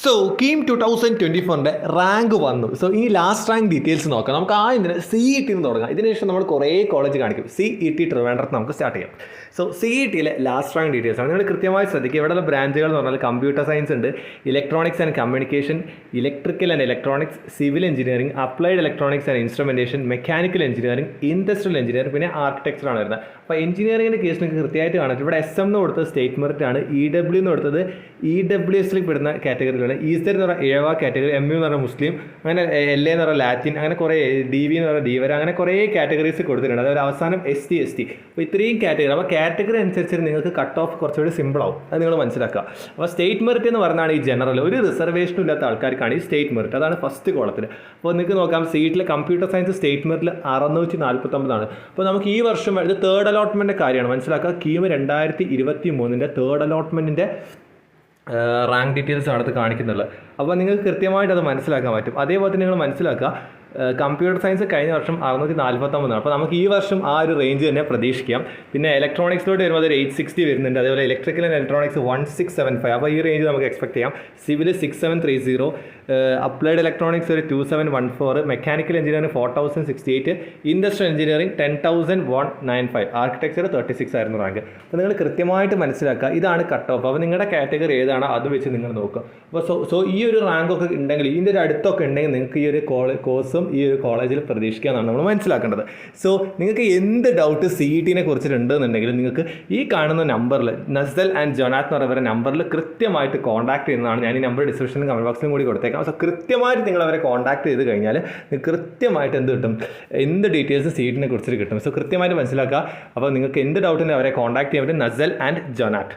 So KEAM 2024 rank വന്നു. So ഈ last rank details നോക്കാം. നമുക്ക് ഇതിന് CET എന്ന് തുടങ്ങാം. ഇതിനുശേഷം നമ്മൾ കുറേ കോളേജ് കാണിക്കും. CET ട്രിവാൻഡ്രത്ത് നമുക്ക് സ്റ്റാർട്ട് ചെയ്യാം. സോ CETയിലെ ലാസ്റ്റ് റാങ്ക് ഡീറ്റെയിൽസ് ആണ്. നിങ്ങൾ കൃത്യമായി ശ്രദ്ധിക്കുക. ഇവിടെയുള്ള ബ്രാഞ്ചുകൾ എന്ന് പറഞ്ഞാൽ കമ്പ്യൂട്ടർ സയൻസ് ഉണ്ട്, electronics and communication, electrical and electronics, civil engineering, applied electronics and instrumentation, mechanical engineering, industrial engineering, പിന്നെ ആർക്കിടെക്ചർ ആണ് വരുന്നത്. അപ്പോൾ എഞ്ചിനീയറിംഗിൻ്റെ കേസ് നിങ്ങൾക്ക് കൃത്യമായിട്ട് കാണാം. ഇവിടെ SM എന്ന് കൊടുത്തത് സ്റ്റേറ്റ് മെറിറ്റ് ആണ്, EW എന്ന് കൊടുത്തത് EWSൽ പെടുന്ന കാറ്റഗറിയിലാണ്, EZ എന്ന് പറഞ്ഞാൽ ഏവ കാറ്റഗറി, MU എന്ന് പറഞ്ഞാൽ മുസ്ലിം, അങ്ങനെ LA എന്ന് പറഞ്ഞാൽ ലാറ്റിൻ, അങ്ങനെ കുറേ DV എന്ന് പറഞ്ഞാൽ ഡീവര, അങ്ങനെ കുറേ കാറ്റഗറീസ് കൊടുത്തിട്ടുണ്ട്. അതായത് അവസാനം ST ST. അപ്പോൾ ഇത്രയും കാറ്റഗറി. അപ്പോൾ കാറ്റഗറി അനുസരിച്ച് നിങ്ങൾക്ക് കട്ട് ഓഫ് കുറച്ചുകൂടി സിമ്പിൾ ആവും. അത് നിങ്ങൾ മനസ്സിലാക്കുക. അപ്പോൾ സ്റ്റേറ്റ് മെറിറ്റ് എന്ന് പറഞ്ഞാൽ ഈ ജനറൽ ഒരു റിസർവേഷനും ഇല്ലാത്ത ആൾക്കാർക്കാണ് ഈ സ്റ്റേറ്റ് മെറിറ്റ്. അതാണ് ഫസ്റ്റ് കോളത്തിൽ. അപ്പോൾ നിങ്ങൾക്ക് നോക്കാം, സീറ്റിൽ കമ്പ്യൂട്ടർ സയൻസ് സ്റ്റേറ്റ് മെറിറ്റിൽ 649 അപ്പോൾ നമുക്ക് ഈ വർഷം ഇത് തേർഡ് അലോട്ട്മെൻറ്റിൻ്റെ കാര്യമാണ് മനസ്സിലാക്കുക. കീം 2023 തേർഡ് അലോട്ട്മെൻറ്റിൻ്റെ റാങ്ക് ഡീറ്റെയിൽസ് ആണ് അത് കാണിക്കുന്നുള്ളത്. അപ്പോൾ നിങ്ങൾക്ക് കൃത്യമായിട്ട് അത് മനസ്സിലാക്കാൻ പറ്റും. അതേപോലെ തന്നെ നിങ്ങൾ മനസ്സിലാക്കുക, കമ്പ്യൂട്ടർ സയൻസ് കഴിഞ്ഞ വർഷം 649. അപ്പോൾ നമുക്ക് ഈ വർഷം ആ ഒരു റേഞ്ച് തന്നെ പ്രതീക്ഷിക്കാം. പിന്നെ ഇലക്ട്രോണിക്സിലോട്ട് വരുമ്പോൾ ഒരു 860 വരുന്നുണ്ട്. അതേപോലെ ഇലക്ട്രിക്കൽ ആൻഡ് ഇലക്ട്രോണിക്സ് 1675. അപ്പോൾ ഈ റേഞ്ച് നമുക്ക് എക്സ്പെക്ട് ചെയ്യാം. സിവിൽ 6730, അപ്ലൈഡ് ഇലക്ട്രോണിക്സ് ഒരു 2714, mechanical engineering 4068, industrial engineering 10195, architecture 36 ആയിരുന്നു റാങ്ക്. അപ്പോൾ നിങ്ങൾ കൃത്യമായിട്ട് മനസ്സിലാക്കുക, ഇതാണ് കട്ട് ഓഫ്. അപ്പോൾ നിങ്ങളുടെ കാറ്റഗറി ഏതാണോ അത് വെച്ച് നിങ്ങൾ നോക്കുക. അപ്പോൾ സോ ഈ ഒരു റാങ്കൊക്കെ ഉണ്ടെങ്കിൽ, ഇതിൻ്റെ ഒരു അടുത്തൊക്കെ ഉണ്ടെങ്കിൽ നിങ്ങൾക്ക് ഈ ഒരു കോഴ്സും ഈ ഒരു കോളേജിൽ പ്രതീക്ഷിക്കാമെന്നാണ് നമ്മൾ മനസ്സിലാക്കേണ്ടത്. സോ നിങ്ങൾക്ക് എന്ത് ഡൗട്ട് CETനെ കുറിച്ചിട്ടുണ്ടെന്നുണ്ടെങ്കിൽ നിങ്ങൾക്ക് ഈ കാണുന്ന നമ്പറിൽ നസൽ ആൻഡ് ജൊനാത്ത് എന്ന് പറയുന്ന നമ്പറിൽ കൃത്യമായിട്ട് കോൺടാക്ട് ചെയ്യുന്നതാണ്. ഞാൻ ഈ നമ്പർ ഡിസ്ക്രിപ്ഷനിലും കമൻറ്റ് ബോക്സിലും കൂടി കൊടുത്തേക്കാം. സോ കൃത്യമായിട്ട് നിങ്ങൾ അവരെ കോൺടാക്ട് ചെയ്ത് കഴിഞ്ഞാൽ കൃത്യമായിട്ട് എന്ത് കിട്ടും, എന്ത് ഡീറ്റെയിൽസ് CETനെ കുറിച്ചിട്ട് കിട്ടും. സോ കൃത്യമായിട്ട് മനസ്സിലാക്കുക. അപ്പോൾ നിങ്ങൾക്ക് എന്ത് ഡൗട്ടിനും അവരെ കോൺടാക്ട് ചെയ്യാൻ പറ്റും, നസൽ ആൻഡ് ജൊനാത്ത്.